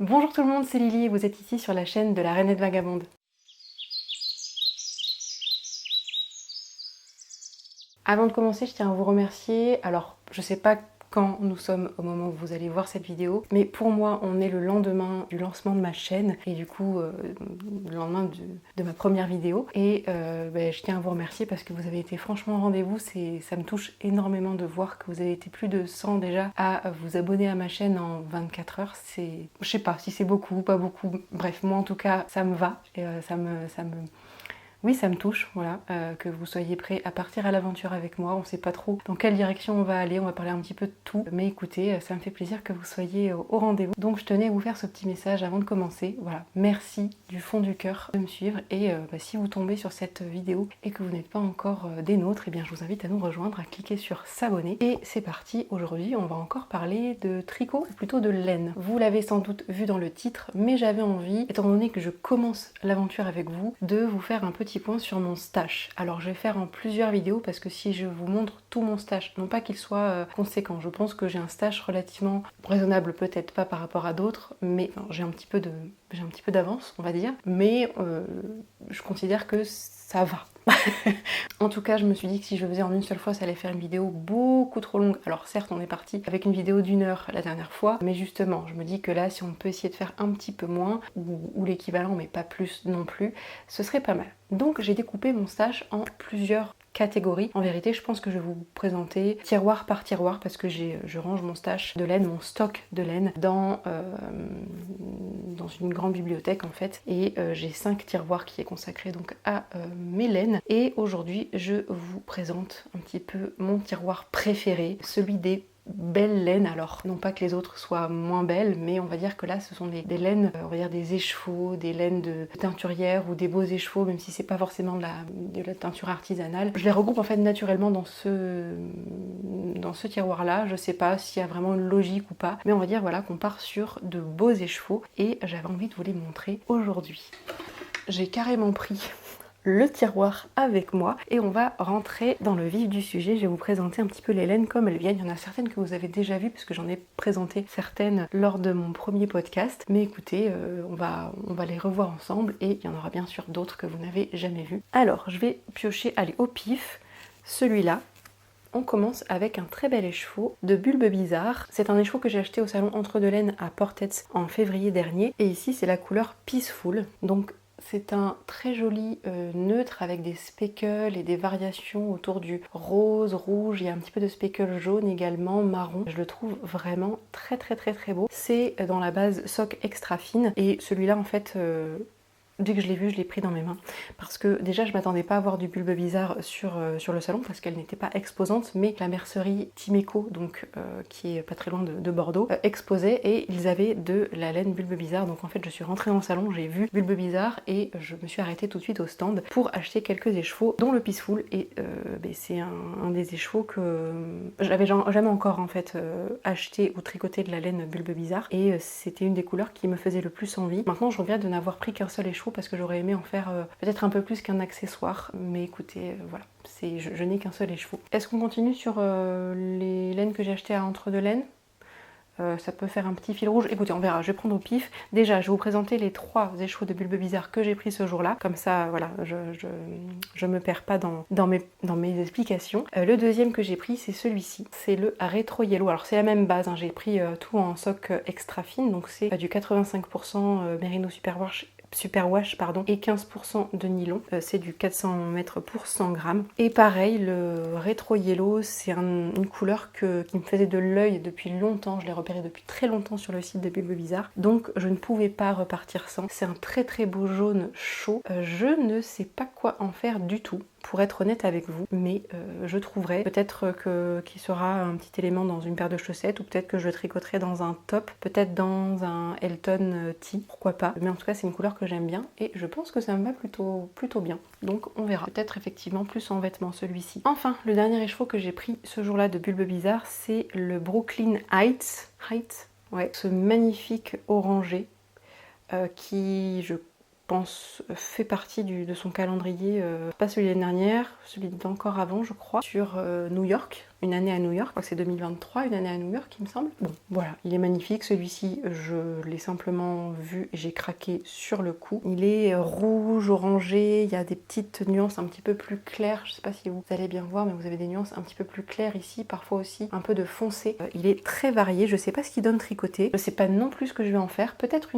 Bonjour tout le monde, c'est Lily et vous êtes ici sur la chaîne de la Rainette Vagabonde. Avant de commencer, je tiens à vous remercier. Alors, je sais pas quand nous sommes au moment où vous allez voir cette vidéo, mais pour moi, on est le lendemain du lancement de ma chaîne et du coup, le lendemain de ma première vidéo. Et je tiens à vous remercier parce que vous avez été franchement au rendez-vous. Ça me touche énormément de voir que vous avez été plus de 100 déjà à vous abonner à ma chaîne en 24 heures. Je sais pas si c'est beaucoup ou pas beaucoup. Bref, moi en tout cas, ça me va et oui, ça me touche, voilà, que vous soyez prêts à partir à l'aventure avec moi. On sait pas trop dans quelle direction on va aller, on va parler un petit peu de tout. Mais écoutez, ça me fait plaisir que vous soyez au rendez-vous. Donc je tenais à vous faire ce petit message avant de commencer. Voilà, merci du fond du cœur de me suivre. Et si vous tombez sur cette vidéo et que vous n'êtes pas encore des nôtres, eh bien je vous invite à nous rejoindre, à cliquer sur s'abonner. Et c'est parti, aujourd'hui on va encore parler de tricot, ou plutôt de laine. Vous l'avez sans doute vu dans le titre, mais j'avais envie, étant donné que je commence l'aventure avec vous, de vous faire un petit point sur mon stash. Alors je vais faire en plusieurs vidéos parce que si je vous montre tout mon stash, non pas qu'il soit conséquent, je pense que j'ai un stash relativement raisonnable, peut-être pas par rapport à d'autres, mais enfin, j'ai un petit peu d'avance, on va dire, mais je considère que ça va. En tout cas, je me suis dit que si je le faisais en une seule fois, ça allait faire une vidéo beaucoup trop longue. Alors certes, on est parti avec une vidéo d'1 heure la dernière fois, mais justement, je me dis que là, si on peut essayer de faire un petit peu moins, ou l'équivalent, mais pas plus non plus, ce serait pas mal. Donc j'ai découpé mon stash en plusieurs catégories. En vérité, je pense que je vais vous présenter tiroir par tiroir parce que je range mon stash de laine, mon stock de laine dans une grande bibliothèque en fait, et j'ai 5 tiroirs qui est consacré donc à mes laines. Et aujourd'hui, je vous présente un petit peu mon tiroir préféré, celui des belles laines. Alors non pas que les autres soient moins belles, mais on va dire que là ce sont des laines, on va dire des écheveaux, des laines de teinturière ou des beaux écheveaux, même si c'est pas forcément de la teinture artisanale. Je les regroupe en fait naturellement dans ce tiroir là. Je sais pas s'il y a vraiment une logique ou pas, mais on va dire voilà qu'on part sur de beaux écheveaux et j'avais envie de vous les montrer aujourd'hui. J'ai carrément pris le tiroir avec moi et on va rentrer dans le vif du sujet. Je vais vous présenter un petit peu les laines comme elles viennent. Il y en a certaines que vous avez déjà vues parce que j'en ai présenté certaines lors de mon premier podcast, mais écoutez, on va les revoir ensemble et il y en aura bien sûr d'autres que vous n'avez jamais vues. Alors je vais piocher, allez, au pif, celui-là. On commence avec un très bel écheveau de Bulbe Bizarre. C'est un écheveau que j'ai acheté au salon Entre deux laines à Portets en février dernier. Et ici, c'est la couleur Peaceful. Donc, c'est un très joli neutre avec des speckles et des variations autour du rose, rouge. Il y a un petit peu de speckle jaune également, marron. Je le trouve vraiment très très très très beau. C'est dans la base sock extra fine. Et celui-là, en fait... dès que je l'ai vu, je l'ai pris dans mes mains. Parce que déjà, je m'attendais pas à voir du Bulbe Bizarre sur le salon parce qu'elle n'était pas exposante, mais la mercerie Timeco, donc qui est pas très loin de Bordeaux, exposait et ils avaient de la laine Bulbe Bizarre. Donc en fait, je suis rentrée dans le salon, j'ai vu Bulbe Bizarre et je me suis arrêtée tout de suite au stand pour acheter quelques écheveaux, dont le Peaceful. Et c'est un des écheveaux que j'avais jamais encore en fait acheté ou tricoté de la laine Bulbe Bizarre. Et c'était une des couleurs qui me faisait le plus envie. Maintenant, je regrette de n'avoir pris qu'un seul écheveau parce que j'aurais aimé en faire peut-être un peu plus qu'un accessoire, mais écoutez, voilà, je n'ai qu'un seul écheveau. Est-ce qu'on continue sur les laines que j'ai achetées à Entre deux laines? Ça peut faire un petit fil rouge. Écoutez, on verra, je vais prendre au pif. Déjà, je vais vous présenter les 3 écheveaux de Bulbe Bizarre que j'ai pris ce jour-là. Comme ça, voilà, je me perds pas dans mes explications. Le deuxième que j'ai pris, c'est celui-ci. C'est le Retro Yellow. Alors, c'est la même base, hein. J'ai pris tout en sock extra fine. Donc, c'est du 85% Merino Superwash et 15% de nylon. C'est du 400 mètres pour 100 grammes. Et pareil, le Retro Yellow, c'est une couleur qui me faisait de l'œil depuis longtemps. Je l'ai repéré depuis très longtemps sur le site de Bulbe Bizarre. Donc je ne pouvais pas repartir sans. C'est un très très beau jaune chaud. Je ne sais pas quoi en faire du tout, pour être honnête avec vous, mais je trouverai peut-être qu'il sera un petit élément dans une paire de chaussettes, ou peut-être que je le tricoterai dans un top, peut-être dans un Elton tee, pourquoi pas. Mais en tout cas, c'est une couleur que j'aime bien et je pense que ça me va plutôt bien. Donc on verra. Peut-être effectivement plus en vêtements celui-ci. Enfin, le dernier écheveau que j'ai pris ce jour-là de Bulbe Bizarre, c'est le Brooklyn Heights. Ouais, ce magnifique orangé qui, je pense, fait partie de son calendrier, pas celui de l'année dernière, celui d'encore avant je crois, sur New York. une année à New York, je crois que c'est 2023, une année à New York il me semble. Bon voilà, il est magnifique, celui-ci je l'ai simplement vu et j'ai craqué sur le coup. Il est rouge, orangé, il y a des petites nuances un petit peu plus claires, je sais pas si vous allez bien voir mais vous avez des nuances un petit peu plus claires ici, parfois aussi un peu de foncé. Il est très varié, je sais pas ce qu'il donne tricoter, je sais pas non plus ce que je vais en faire, peut-être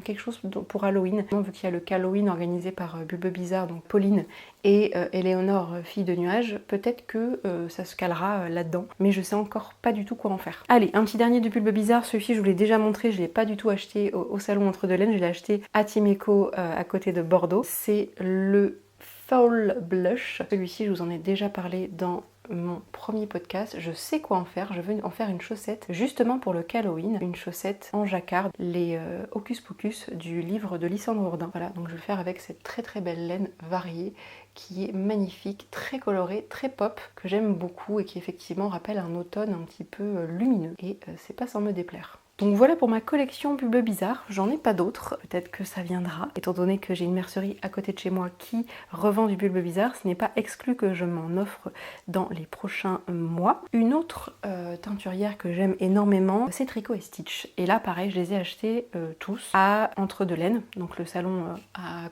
quelque chose pour Halloween, vu qu'il y a le Halloween organisé par Bulbe Bizarre, donc Pauline et Éléonore, fille de nuage, peut-être que ça se calera là-dedans, mais je sais encore pas du tout quoi en faire. Allez, un petit dernier de Bulbe Bizarre, celui-ci je vous l'ai déjà montré, je l'ai pas du tout acheté au salon Entre Deux Laines, je l'ai acheté à Timeco à côté de Bordeaux. C'est le Foul Blush, celui-ci je vous en ai déjà parlé dans mon premier podcast. Je sais quoi en faire, je veux en faire une chaussette justement pour le Halloween, une chaussette en jacquard, les Hocus Pocus du livre de Lysandre Jourdain. Voilà, donc je vais le faire avec cette très très belle laine variée qui est magnifique, très colorée, très pop, que j'aime beaucoup et qui effectivement rappelle un automne un petit peu lumineux et c'est pas sans me déplaire. Donc voilà pour ma collection Bulbe Bizarre, j'en ai pas d'autres, peut-être que ça viendra, étant donné que j'ai une mercerie à côté de chez moi qui revend du Bulbe Bizarre, ce n'est pas exclu que je m'en offre dans les prochains mois. Une autre teinturière que j'aime énormément, c'est Tricot et Stitch, et là pareil, je les ai achetés tous à Entre Deux Laines, donc le salon à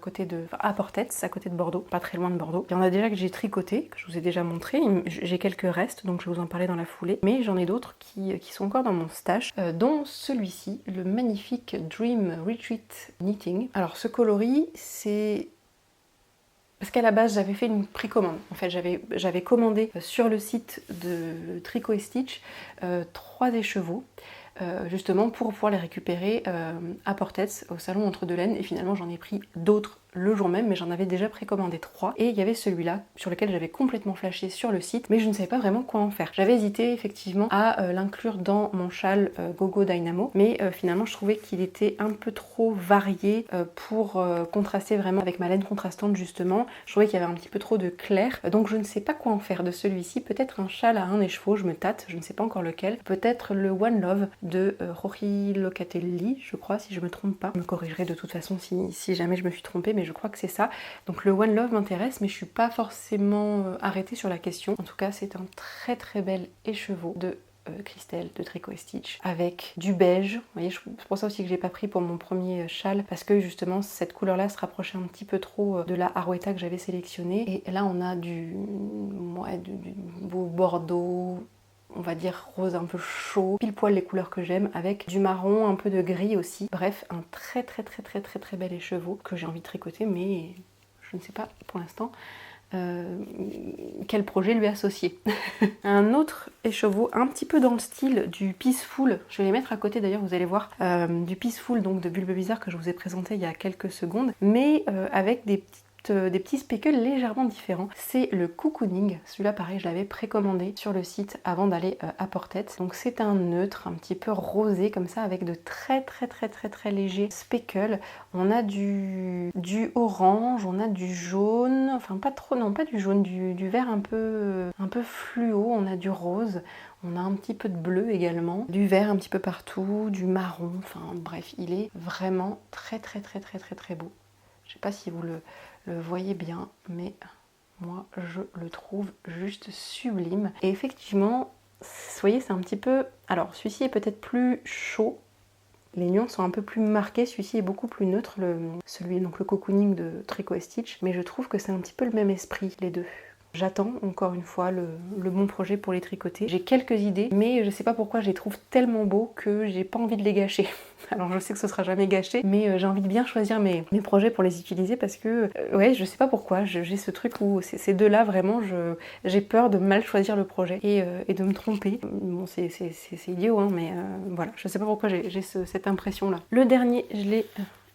Portets, à côté de Bordeaux, pas très loin de Bordeaux. Il y en a déjà que j'ai tricoté, que je vous ai déjà montré, j'ai quelques restes, donc je vais vous en parler dans la foulée, mais j'en ai d'autres qui sont encore dans mon stash, dont celui-ci, le magnifique Dream Retreat Knitting. Alors ce coloris, c'est... Parce qu'à la base, j'avais fait une précommande. En fait, j'avais commandé sur le site de Tricot et Stitch 3 écheveaux, justement pour pouvoir les récupérer à Portets, au salon Entre Deux Laines. Et finalement, j'en ai pris d'autres le jour même, mais j'en avais déjà précommandé 3. Et il y avait celui-là, sur lequel j'avais complètement flashé sur le site, mais je ne savais pas vraiment quoi en faire. J'avais hésité effectivement à l'inclure dans mon châle Gogo Dynamo, mais finalement je trouvais qu'il était un peu trop varié pour contraster vraiment avec ma laine contrastante justement. Je trouvais qu'il y avait un petit peu trop de clair, donc je ne sais pas quoi en faire de celui-ci. Peut-être un châle à un écheveau, je me tâte, je ne sais pas encore lequel. Peut-être le One Love de Rory Locatelli, je crois, si je me trompe pas. Je me corrigerai de toute façon si jamais je me suis trompée, mais je crois que c'est ça. Donc le One Love m'intéresse, mais je suis pas forcément arrêtée sur la question. En tout cas, c'est un très très bel écheveau de Christelle de Tricot et Stitch avec du beige. Vous voyez, c'est pour ça aussi que j'ai pas pris pour mon premier châle, parce que justement cette couleur là se rapprochait un petit peu trop de la Arwetta que j'avais sélectionnée. Et là on a du beau bordeaux, on va dire rose un peu chaud, pile poil les couleurs que j'aime, avec du marron, un peu de gris aussi. Bref, un très très très très très très bel écheveau que j'ai envie de tricoter, mais je ne sais pas pour l'instant quel projet lui associer. Un autre écheveau un petit peu dans le style du Peaceful, je vais les mettre à côté d'ailleurs, vous allez voir, du Peaceful donc de Bulbe Bizarre que je vous ai présenté il y a quelques secondes, mais avec des petits speckles légèrement différents. C'est le Cocooning, celui-là pareil je l'avais précommandé sur le site avant d'aller à Portets. Donc c'est un neutre un petit peu rosé comme ça avec de très très très très très légers speckles. On a du orange, on a du jaune, enfin pas trop, non pas du jaune, du vert un peu fluo, on a du rose. On a un petit peu de bleu également, du vert un petit peu partout, du marron, enfin bref, il est vraiment très très très très très très beau. Je sais pas si vous le voyez bien, mais moi je le trouve juste sublime. Et effectivement, vous voyez, c'est un petit peu... Alors celui-ci est peut-être plus chaud, les nuances sont un peu plus marquées, celui-ci est beaucoup plus neutre, donc le Cocooning de Tricot et Stitch, mais je trouve que c'est un petit peu le même esprit, les deux. J'attends encore une fois le bon projet pour les tricoter. J'ai quelques idées, mais je sais pas pourquoi je les trouve tellement beaux que j'ai pas envie de les gâcher. Alors je sais que ce sera jamais gâché, mais j'ai envie de bien choisir mes projets pour les utiliser parce que, ouais, je sais pas pourquoi, j'ai ce truc où ces deux-là, vraiment, j'ai peur de mal choisir le projet et de me tromper. Bon, c'est idiot, hein, mais voilà, je sais pas pourquoi j'ai cette impression-là. Le dernier, je l'ai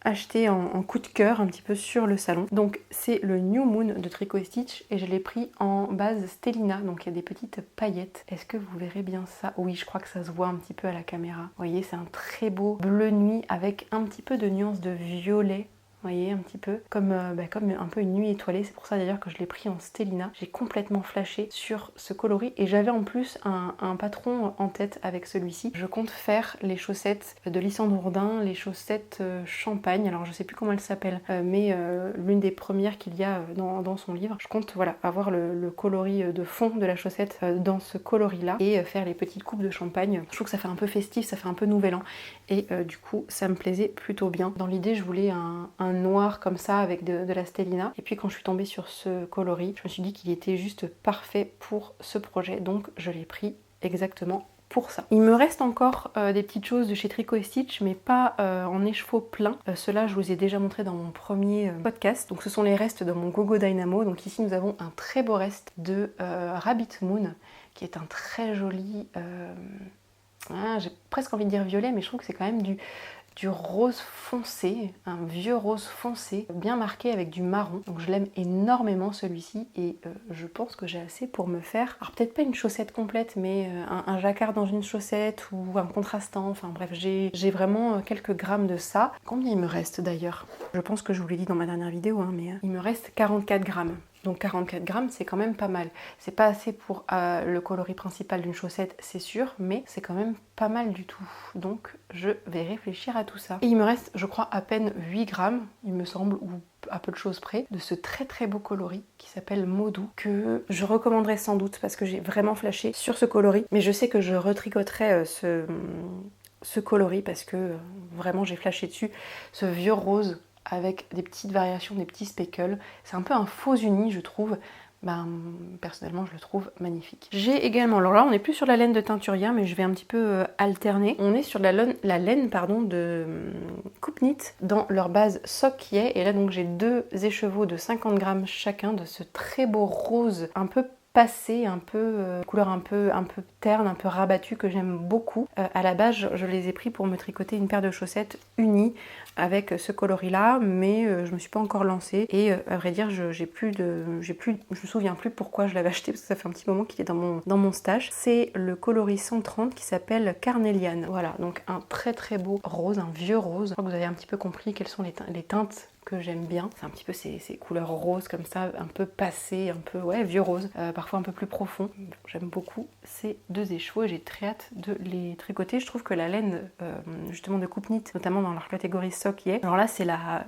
acheté en coup de cœur un petit peu sur le salon. Donc c'est le New Moon de Tricot et Stitch et je l'ai pris en base Stellina, donc il y a des petites paillettes. Est-ce que vous verrez bien ça? Oui, je crois que ça se voit un petit peu à la caméra. Vous voyez, c'est un très beau bleu nuit avec un petit peu de nuance de violet. vous voyez, un petit peu, comme un peu une nuit étoilée. C'est pour ça d'ailleurs que je l'ai pris en Stellina. J'ai complètement flashé sur ce coloris et j'avais en plus un patron en tête avec celui-ci. Je compte faire les chaussettes de Lysandre Hourdin, les chaussettes champagne. Alors je sais plus comment elles s'appellent, mais l'une des premières qu'il y a dans son livre. Je compte voilà, avoir le coloris de fond de la chaussette dans ce coloris-là et faire les petites coupes de champagne. Je trouve que ça fait un peu festif, ça fait un peu nouvel an et du coup ça me plaisait plutôt bien. Dans l'idée, je voulais un noir comme ça avec de la stellina. Et puis quand je suis tombée sur ce coloris, je me suis dit qu'il était juste parfait pour ce projet. Donc je l'ai pris exactement pour ça. Il me reste encore des petites choses de chez Tricot & Stitch, mais pas en écheveau plein. Ceux-là, je vous ai déjà montré dans mon premier podcast. Donc ce sont les restes de mon Gogo Dynamo. Donc ici, nous avons un très beau reste de Rabbit Moon, qui est un très joli... j'ai presque envie de dire violet, mais je trouve que c'est quand même du rose foncé, un vieux rose foncé, bien marqué avec du marron. Donc je l'aime énormément celui-ci et je pense que j'ai assez pour me faire, alors peut-être pas une chaussette complète, mais un jacquard dans une chaussette ou un contrastant, enfin bref, j'ai vraiment quelques grammes de ça. Combien il me reste d'ailleurs? Je pense que je vous l'ai dit dans ma dernière vidéo, hein, mais il me reste 44 grammes. Donc 44 grammes, c'est quand même pas mal. C'est pas assez pour le coloris principal d'une chaussette, c'est sûr, mais c'est quand même pas mal du tout. Donc je vais réfléchir à tout ça. Et il me reste, je crois, à peine 8 grammes, il me semble, ou à peu de choses près, de ce très très beau coloris qui s'appelle Modou, que je recommanderais sans doute parce que j'ai vraiment flashé sur ce coloris. Mais je sais que je retricoterai ce coloris parce que vraiment j'ai flashé dessus. Ce vieux rose avec des petites variations, des petits speckles. C'est un peu un faux uni, je trouve. Personnellement, je le trouve magnifique. J'ai également, alors là, on n'est plus sur la laine de Teinturia, mais je vais un petit peu alterner. On est sur la laine de Coupe Knit dans leur base Sock-Yay. Et là, donc, j'ai deux écheveaux de 50 grammes chacun de ce très beau rose, un peu passé, un peu couleur un peu terne, un peu rabattue, que j'aime beaucoup. À la base, je les ai pris pour me tricoter une paire de chaussettes unies avec ce coloris là, mais je me suis pas encore lancée et à vrai dire je me souviens plus pourquoi je l'avais acheté parce que ça fait un petit moment qu'il est dans mon stash. C'est le coloris 130 qui s'appelle Carnelian. Voilà, donc un très très beau rose, un vieux rose. Je crois que vous avez un petit peu compris quelles sont les teintes que j'aime bien. C'est un petit peu ces couleurs roses comme ça, un peu passées, un peu vieux rose, parfois un peu plus profond. J'aime beaucoup ces deux écheveaux et j'ai très hâte de les tricoter. Je trouve que la laine justement de Coupe Knit, notamment dans leur catégorie Sock-Yay, alors là c'est la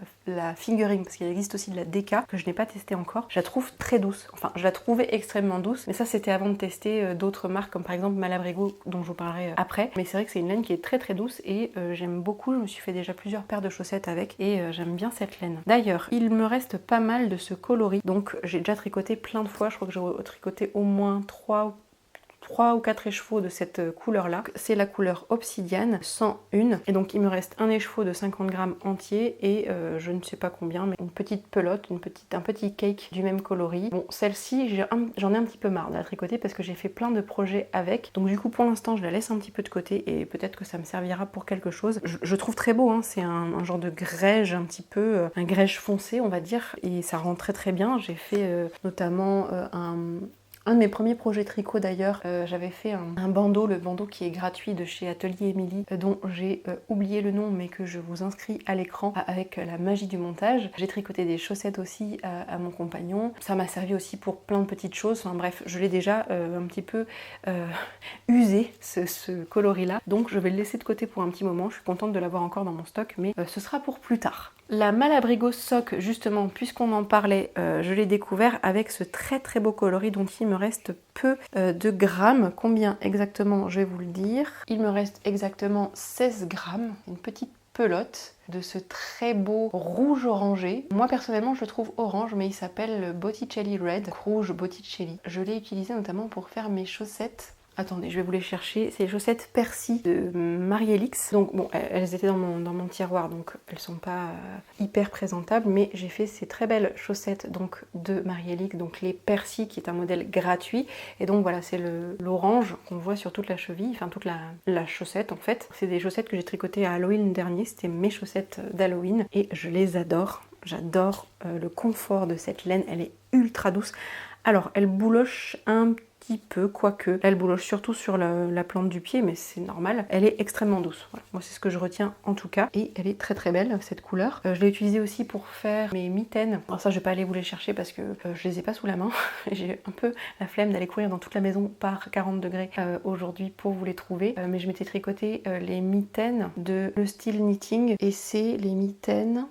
fingering parce qu'il existe aussi de la DK que je n'ai pas testé encore. Je la trouve très douce, enfin je la trouvais extrêmement douce, mais ça c'était avant de tester d'autres marques comme par exemple Malabrigo dont je vous parlerai après. Mais c'est vrai que c'est une laine qui est très très douce et j'aime beaucoup. Je me suis fait déjà plusieurs paires de chaussettes avec et j'aime bien cette laine. D'ailleurs, il me reste pas mal de ce coloris, donc j'ai déjà tricoté plein de fois, je crois que j'ai tricoté au moins 3 ou 4 écheveaux de cette couleur là. C'est la couleur obsidiane 101 et donc il me reste un écheveau de 50 grammes entier et je ne sais pas combien, mais une petite pelote, un petit cake du même coloris. Bon, celle-ci j'en ai un petit peu marre de la tricoter parce que j'ai fait plein de projets avec, donc du coup pour l'instant je la laisse un petit peu de côté et peut-être que ça me servira pour quelque chose. Je trouve très beau, hein. C'est un genre de grège un petit peu, un grège foncé on va dire, et ça rend très très bien. J'ai fait notamment un de mes premiers projets tricot d'ailleurs, j'avais fait un bandeau, le bandeau qui est gratuit de chez Atelier Émilie, dont j'ai oublié le nom mais que je vous inscris à l'écran avec la magie du montage. J'ai tricoté des chaussettes aussi à mon compagnon. Ça m'a servi aussi pour plein de petites choses. Enfin bref, je l'ai déjà un petit peu usé ce coloris là. Donc je vais le laisser de côté pour un petit moment. Je suis contente de l'avoir encore dans mon stock, mais ce sera pour plus tard. La Malabrigo Sock, justement, puisqu'on en parlait, je l'ai découvert avec ce très très beau coloris dont il me reste peu de grammes. Combien exactement, je vais vous le dire. Il me reste exactement 16 grammes, une petite pelote de ce très beau rouge orangé. Moi personnellement je le trouve orange, mais il s'appelle le Botticelli Red, rouge Botticelli. Je l'ai utilisé notamment pour faire mes chaussettes. Attendez, je vais vous les chercher. C'est les chaussettes Percy de Marielix. Donc bon, elles étaient dans mon tiroir, donc elles sont pas hyper présentables, mais j'ai fait ces très belles chaussettes donc de Marielix, donc les Percy qui est un modèle gratuit. Et donc voilà, c'est l'orange qu'on voit sur toute la cheville, enfin toute la chaussette en fait. C'est des chaussettes que j'ai tricotées à Halloween dernier, c'était mes chaussettes d'Halloween et je les adore. J'adore le confort de cette laine, elle est ultra douce. Alors, elle bouloche un petit peu, quoique. Là, elle bouloche surtout sur la plante du pied, mais c'est normal. Elle est extrêmement douce. Voilà. Moi, c'est ce que je retiens en tout cas. Et elle est très très belle, cette couleur. Je l'ai utilisée aussi pour faire mes mitaines. Alors ça, je vais pas aller vous les chercher parce que je les ai pas sous la main. J'ai un peu la flemme d'aller courir dans toute la maison par 40 degrés aujourd'hui pour vous les trouver. Mais je m'étais tricoté les mitaines de le style knitting. Et c'est les mitaines...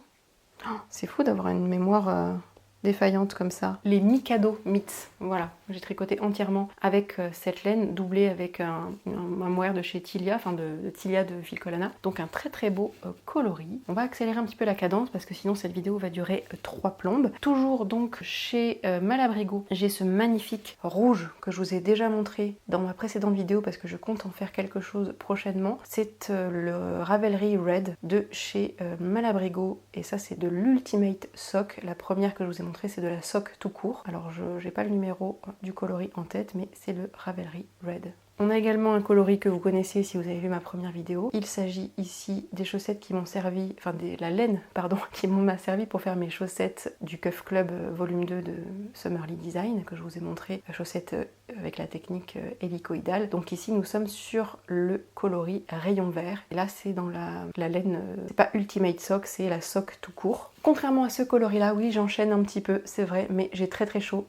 Oh, c'est fou d'avoir une mémoire... défaillante comme ça. Les Mikado Mitts, voilà, j'ai tricoté entièrement avec cette laine doublée avec un mohair de chez Tilia, enfin de Tilia de Filcolana. Donc un très très beau coloris. On va accélérer un petit peu la cadence parce que sinon cette vidéo va durer 3 plombes. Toujours donc chez Malabrigo, j'ai ce magnifique rouge que je vous ai déjà montré dans ma précédente vidéo parce que je compte en faire quelque chose prochainement. C'est le Ravelry Red de chez Malabrigo et ça c'est de l'Ultimate Sock, la première que je vous ai montrée c'est de la sock tout court. Alors je n'ai pas le numéro du coloris en tête, mais c'est le Ravelry Red. On a également un coloris que vous connaissez si vous avez vu ma première vidéo. Il s'agit ici des chaussettes qui m'ont servi, enfin la laine, pardon, qui m'a servi pour faire mes chaussettes du Cuff Club volume 2 de Summerly Design, que je vous ai montré, chaussettes avec la technique hélicoïdale. Donc ici nous sommes sur le coloris rayon vert. Et là c'est dans la laine, c'est pas Ultimate Sock, c'est la sock tout court. Contrairement à ce coloris là, oui j'enchaîne un petit peu, c'est vrai, mais j'ai très très chaud.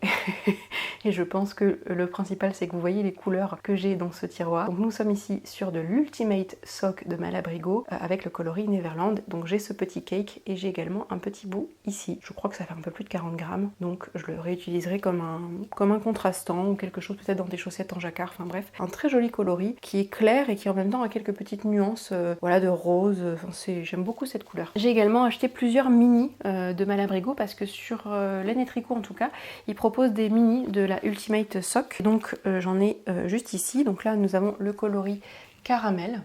Et je pense que le principal c'est que vous voyez les couleurs que j'ai dans ce tiroir. Donc nous sommes ici sur de l'Ultimate Sock de Malabrigo avec le coloris Neverland. Donc j'ai ce petit cake et j'ai également un petit bout ici. Je crois que ça fait un peu plus de 40 grammes. Donc je le réutiliserai comme un contrastant ou quelque chose peut-être dans des chaussettes en jacquard. Enfin bref, un très joli coloris qui est clair et qui en même temps a quelques petites nuances voilà, de rose. Enfin, j'aime beaucoup cette couleur. J'ai également acheté plusieurs mini de Malabrigo parce que sur Laine et Tricot en tout cas, ils proposent des mini de la Ultimate Sock. Donc j'en ai juste ici. Donc là nous avons le coloris caramel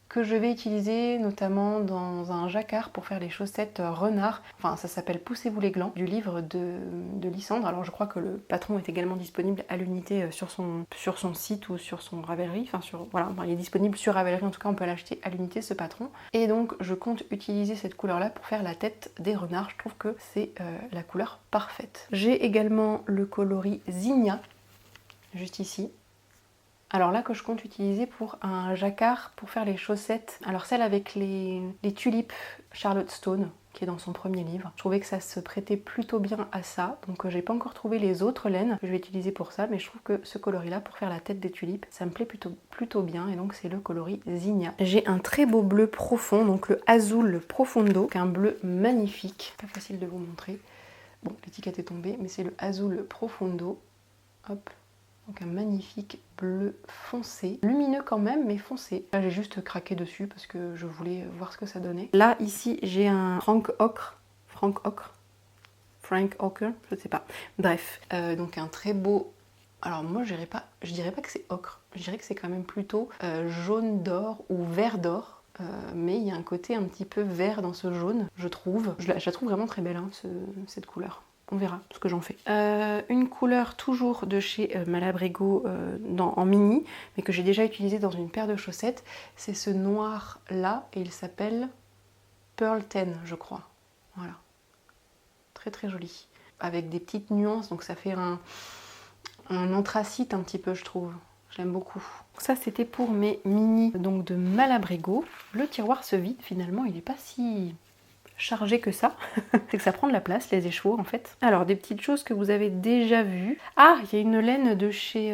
que je vais utiliser notamment dans un jacquard pour faire les chaussettes renard. Enfin ça s'appelle Poussez-vous les glands du livre de Lysandre. Alors je crois que le patron est également disponible à l'unité sur son site ou sur son Ravelry. Enfin voilà, il est disponible sur Ravelry, en tout cas on peut l'acheter à l'unité ce patron. Et donc je compte utiliser cette couleur là pour faire la tête des renards. Je trouve que c'est la couleur parfaite. J'ai également le coloris Zinnia, juste ici. Alors là que je compte utiliser pour un jacquard pour faire les chaussettes. Alors celle avec les tulipes Charlotte Stone qui est dans son premier livre. Je trouvais que ça se prêtait plutôt bien à ça. Donc j'ai pas encore trouvé les autres laines que je vais utiliser pour ça. Mais je trouve que ce coloris là pour faire la tête des tulipes, ça me plaît plutôt bien. Et donc c'est le coloris Zinnia. J'ai un très beau bleu profond, donc le Azul Profondo. Un bleu magnifique. Pas facile de vous montrer. Bon, l'étiquette est tombée, mais c'est le Azul Profondo. Hop. Donc un magnifique bleu foncé, lumineux quand même mais foncé. Là j'ai juste craqué dessus parce que je voulais voir ce que ça donnait. Là ici j'ai un Frank Ocre, je sais pas. Bref, donc un très beau... Alors moi je dirais pas que c'est ocre, je dirais que c'est quand même plutôt jaune d'or ou vert d'or. Mais il y a un côté un petit peu vert dans ce jaune, je trouve. Je la trouve vraiment très belle hein, cette couleur. On verra ce que j'en fais. Une couleur toujours de chez Malabrigo en mini, mais que j'ai déjà utilisé dans une paire de chaussettes. C'est ce noir là, et il s'appelle Pearl 10, je crois. Voilà. Très très joli. Avec des petites nuances, donc ça fait un anthracite un petit peu, je trouve. J'aime beaucoup. Ça c'était pour mes mini donc de Malabrigo. Le tiroir se vide finalement, il n'est pas si... chargé que ça, c'est que ça prend de la place, les écheveaux en fait. Alors des petites choses que vous avez déjà vues. Ah, il y a une laine de chez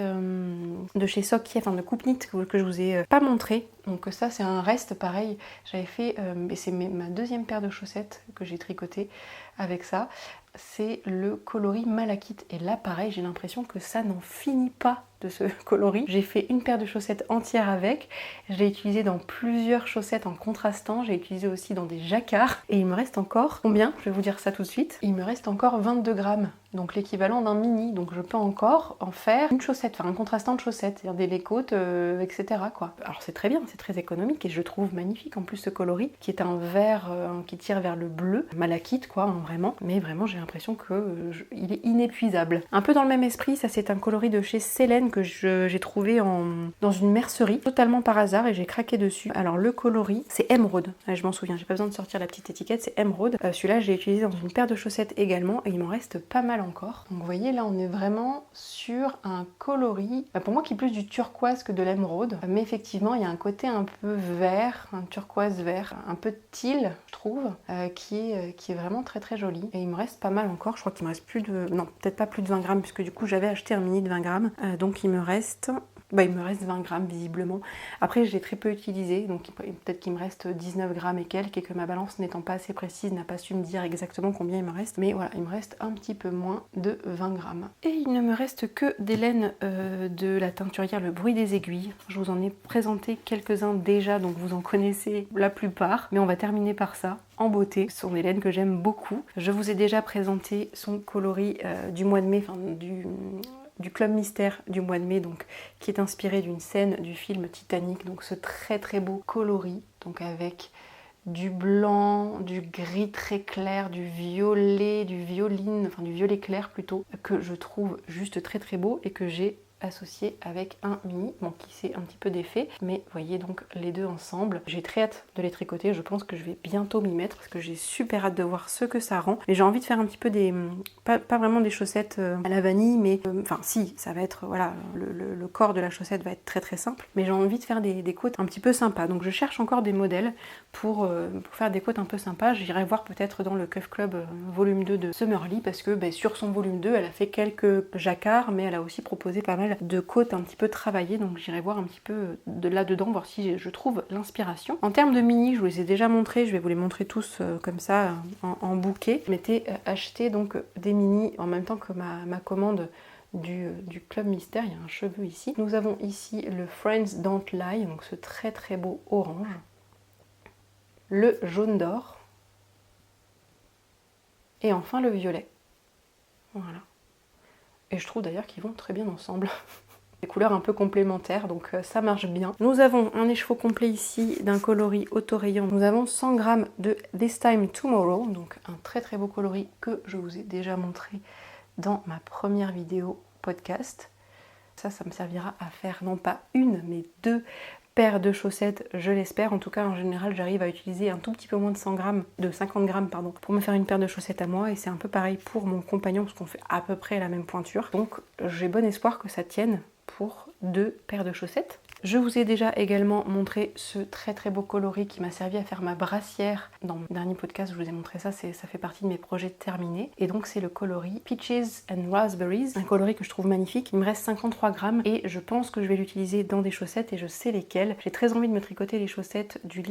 Sock, enfin de Coupe Knit que je vous ai pas montré. Donc ça c'est un reste pareil. J'avais fait, et c'est ma deuxième paire de chaussettes que j'ai tricoté avec ça. C'est le coloris Malachite. Et là pareil, j'ai l'impression que ça n'en finit pas de ce coloris. J'ai fait une paire de chaussettes entière avec. Je l'ai utilisé dans plusieurs chaussettes en contrastant. J'ai utilisé aussi dans des jacquards. Et il me reste encore, combien? Je vais vous dire ça tout de suite. Il me reste encore 22 grammes. Donc l'équivalent d'un mini. Donc je peux encore en faire une chaussette, enfin un contrastant de chaussettes. C'est-à-dire des lay-côtes, etc. quoi. Alors c'est très bien, c'est très économique et je trouve magnifique en plus ce coloris qui est un vert qui tire vers le bleu. Malachite quoi, hein, vraiment. Mais vraiment j'ai l'impression qu'il est inépuisable. Un peu dans le même esprit, ça c'est un coloris de chez Célène laine que j'ai trouvé dans une mercerie, totalement par hasard, et j'ai craqué dessus. Alors le coloris, c'est émeraude. Je m'en souviens, j'ai pas besoin de sortir la petite étiquette, c'est émeraude. Celui-là, je l'ai utilisé dans une paire de chaussettes également, et il m'en reste pas mal encore. Donc vous voyez, là, on est vraiment sur un coloris, pour moi qui est plus du turquoise que de l'émeraude, mais effectivement, il y a un côté un peu vert, un turquoise vert, un peu teal, je trouve, qui est vraiment très très joli. Et il me reste pas mal encore, je crois qu'il me reste plus de... Non, peut-être pas plus de 20 grammes, puisque du coup j'avais acheté un mini de 20 grammes. Donc il me reste 20 grammes visiblement. Après je l'ai très peu utilisé, donc peut-être qu'il me reste 19 grammes et quelques, et que ma balance n'étant pas assez précise n'a pas su me dire exactement combien il me reste. Mais voilà, il me reste un petit peu moins de 20 grammes. Et il ne me reste que des laines de la teinturière Le Bruit des Aiguilles. Je vous en ai présenté quelques-uns déjà, donc vous en connaissez la plupart. Mais on va terminer par ça. En beauté, ce sont des laines que j'aime beaucoup. Je vous ai déjà présenté son coloris du mois de mai, enfin du Club Mystère du mois de mai, donc qui est inspiré d'une scène du film Titanic, donc ce très très beau coloris, donc avec du blanc, du gris très clair, du violet, du violine, enfin du violet clair plutôt, que je trouve juste très très beau et que j'ai associé avec un mini, bon qui s'est un petit peu défait, mais voyez donc les deux ensemble. J'ai très hâte de les tricoter, je pense que je vais bientôt m'y mettre parce que j'ai super hâte de voir ce que ça rend. Mais j'ai envie de faire un petit peu des, pas vraiment des chaussettes à la vanille, mais enfin si, ça va être, voilà, le corps de la chaussette va être très très simple, mais j'ai envie de faire des côtes un petit peu sympas. Donc je cherche encore des modèles pour faire des côtes un peu sympas. J'irai voir peut-être dans le Cuff Club volume 2 de Summerly, parce que sur son volume 2, elle a fait quelques jacquards, mais elle a aussi proposé pas mal de côtes un petit peu travaillées, donc j'irai voir un petit peu de là-dedans, voir si je trouve l'inspiration. En termes de mini, je vous les ai déjà montrés, je vais vous les montrer tous comme ça en bouquet. Je m'étais acheté donc des mini en même temps que ma commande du Club Mystère. Il y a un cheveu ici. Nous avons ici le Friends Don't Lie, donc ce très très beau orange, le jaune d'or, et enfin le violet. Voilà. Et je trouve d'ailleurs qu'ils vont très bien ensemble. Des couleurs un peu complémentaires, donc ça marche bien. Nous avons un écheveau complet ici d'un coloris autorayant. Nous avons 100 grammes de This Time Tomorrow, donc un très très beau coloris que je vous ai déjà montré dans ma première vidéo podcast. Ça me servira à faire non pas une, mais 2 paires de chaussettes, je l'espère. En tout cas, en général, j'arrive à utiliser un tout petit peu moins de 50 grammes, pardon, pour me faire une paire de chaussettes à moi. Et c'est un peu pareil pour mon compagnon, parce qu'on fait à peu près la même pointure. Donc, j'ai bon espoir que ça tienne pour 2 paires de chaussettes. Je vous ai déjà également montré ce très très beau coloris qui m'a servi à faire ma brassière. Dans mon dernier podcast, je vous ai montré ça, ça fait partie de mes projets terminés. Et donc c'est le coloris Peaches and Raspberries, un coloris que je trouve magnifique. Il me reste 53 grammes et je pense que je vais l'utiliser dans des chaussettes et je sais lesquelles. J'ai très envie de me tricoter les chaussettes du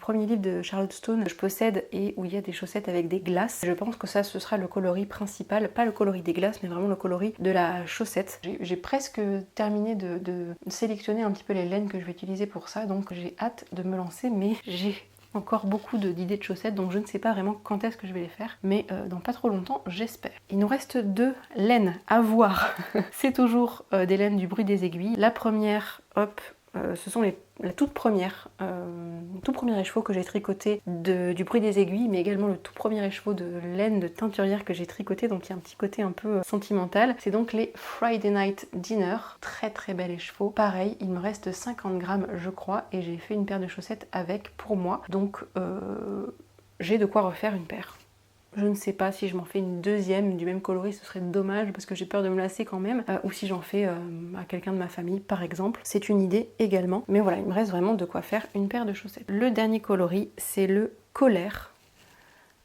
premier livre de Charlotte Stone que je possède et où il y a des chaussettes avec des glaces. Je pense que ça, ce sera le coloris principal, pas le coloris des glaces, mais vraiment le coloris de la chaussette. J'ai presque terminé de sélectionner un petit peu les laines que je vais utiliser pour ça, donc j'ai hâte de me lancer, mais j'ai encore beaucoup d'idées de chaussettes, donc je ne sais pas vraiment quand est-ce que je vais les faire, mais dans pas trop longtemps, j'espère. Il nous reste 2 laines à voir. C'est toujours des laines du Bruit des Aiguilles. La première, hop, ce sont la toute première écheveau que j'ai tricoté du Bruit des Aiguilles, mais également le tout premier écheveau de laine de teinturière que j'ai tricoté, donc il y a un petit côté un peu sentimental. C'est donc les Friday Night Dinner, très très bel écheveau. Pareil, il me reste 50 grammes je crois, et j'ai fait une paire de chaussettes avec pour moi, donc j'ai de quoi refaire une paire. Je ne sais pas si je m'en fais une deuxième du même coloris, ce serait dommage parce que j'ai peur de me lasser quand même, ou si j'en fais à quelqu'un de ma famille par exemple. C'est une idée également, mais voilà, il me reste vraiment de quoi faire une paire de chaussettes. Le dernier coloris, c'est le Colère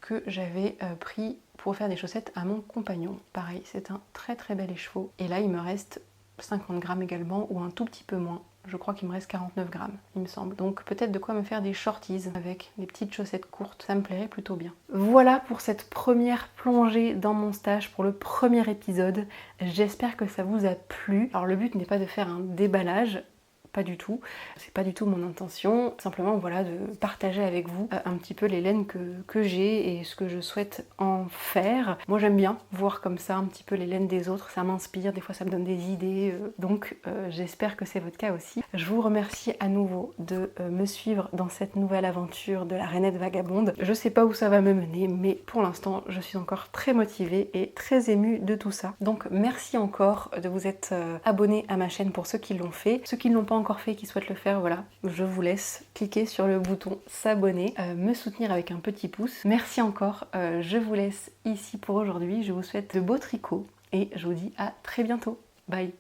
que j'avais pris pour faire des chaussettes à mon compagnon. Pareil, c'est un très très bel écheveau. Et là, il me reste 50 grammes également, ou un tout petit peu moins. Je crois qu'il me reste 49 grammes, il me semble. Donc peut-être de quoi me faire des shorties avec des petites chaussettes courtes. Ça me plairait plutôt bien. Voilà pour cette première plongée dans mon stage pour le premier épisode. J'espère que ça vous a plu. Alors le but n'est pas de faire un déballage, pas du tout. C'est pas du tout mon intention. Simplement voilà, de partager avec vous un petit peu les laines que j'ai et ce que je souhaite en faire. Moi j'aime bien voir comme ça un petit peu les laines des autres, ça m'inspire, des fois ça me donne des idées, donc j'espère que c'est votre cas aussi. Je vous remercie à nouveau de me suivre dans cette nouvelle aventure de la Rainette Vagabonde. Je sais pas où ça va me mener, mais pour l'instant je suis encore très motivée et très émue de tout ça. Donc merci encore de vous être abonné à ma chaîne pour ceux qui l'ont fait. Ceux qui ne l'ont pas encore fait et qui souhaitent le faire, voilà, je vous laisse cliquer sur le bouton s'abonner, me soutenir avec un petit pouce. Merci encore, je vous laisse ici pour aujourd'hui. Je vous souhaite de beaux tricots et je vous dis à très bientôt. Bye!